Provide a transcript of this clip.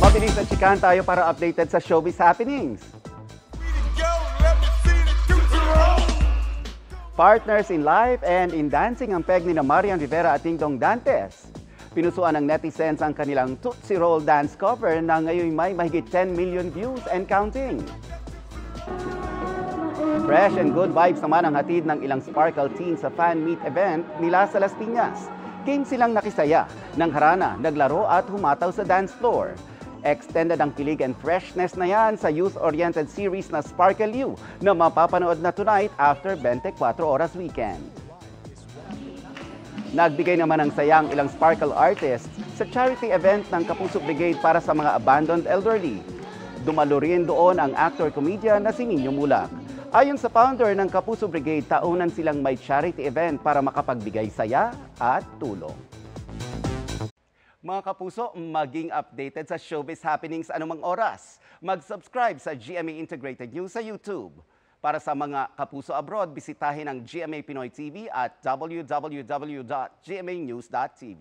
Mabilis na chikahan tayo para updated sa showbiz happenings. Partners in life and in dancing ang peg ni Marian Rivera at Ding Dong Dantes. Pinusuan ng netizens ang kanilang Tootsie Roll dance cover na ngayon may mahigit 10 million views and counting. Fresh and good vibes naman ang hatid ng ilang Sparkle teens sa fan meet event nila sa Las Piñas. Game silang nakisaya ng harana, naglaro at humataw sa dance floor. Extended ang kilig and freshness na yan sa youth-oriented series na Sparkle U na mapapanood na tonight after 24 Oras weekend. Nagbigay naman ng sayang ilang Sparkle artists sa charity event ng Kapuso Brigade para sa mga abandoned elderly. Dumalo rin doon ang actor-comedian na si Nino Mulak. Ayon sa founder ng Kapuso Brigade, taunan silang may charity event para makapagbigay saya at tulong. Mga kapuso, maging updated sa showbiz happenings anumang oras. Mag-subscribe sa GMA Integrated News sa YouTube. Para sa mga kapuso abroad, bisitahin ang GMA Pinoy TV at www.gmanews.tv.